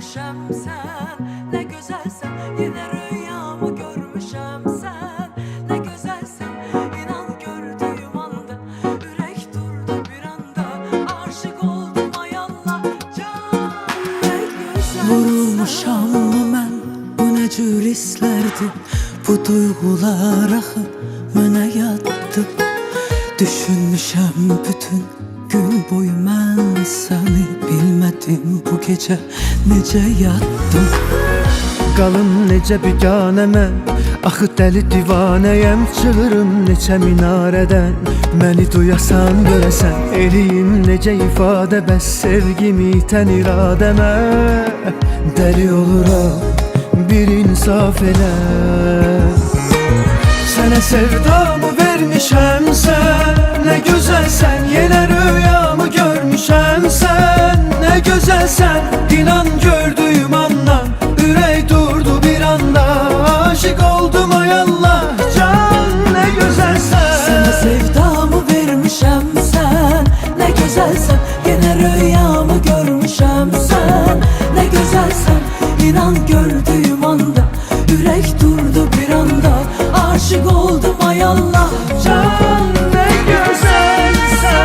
görmüşəm sən, nə gözəlsən, yenə rüyamı görmüşəm sən, nə gözəlsən, inan gördüyüm anda, ürək durdu bir anda, aşık oldum ay Allah, can nə gözəlsən. Vurulmuşam mı mən, bu nə cür hisslərdi, bu duyğular axı mənə yaddı. Düşünmüşəm bütün gün boyu mən səni, bilmədim bu gecə necə yatdım. Qalım necə biganə mən, axı dəli divanəyəm, çığırım neçə minarədən, məni duyasan görəsən, eləyim necə ifadə, bəs sevgimi itən iradəmə, dəli oluram bir insaf elə. Sənə sevdamı vermişəm sən, nə gözəlsən, yenə rüyamı görmüşəm sən, nə gözəlsən, inan gördüyüm andan, ürək durdu bir anda, aşık oldum ay Allah, can nə gözəlsən. Sənə sevdamı vermişəm sən, nə gözəlsən, yenə rüyamı görmüşəm sən, nə gözəlsən, inan gördüyüm anda, ürək durdu bir anda, aşık oldum ay Allah, Can nə gözəlsən.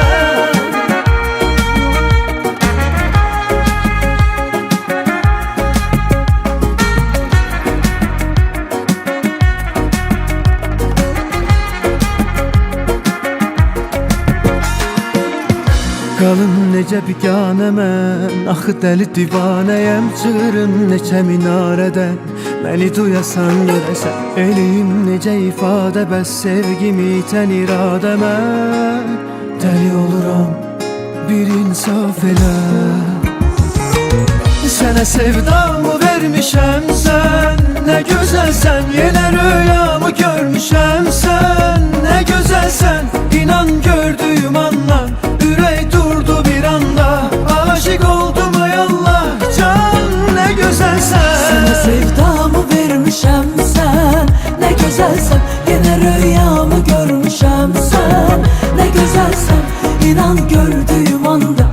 Qalım necə biganə mən, axı dəli divanəyəm, çığırım neçə minarədən, məni duyasan görəsən, eləyim necə ifadə, bəs sevgimi itən iradəmə, dəli oluram bir insaf elə. Sənə sevdamı vermişəm sən, nə gözəlsən, yenə rüyamı görmüşəm sən, nə gözəlsən, inan gördüyüm andan, ürək durdu bir anda, aşık oldum ay Allah, can nə gözəlsən. Sənə sevdamı vermişəm sən, nə gözəlsən, yenə rüyamı görmüşəm sən, nə gözəlsən, inan gördüyüm anda,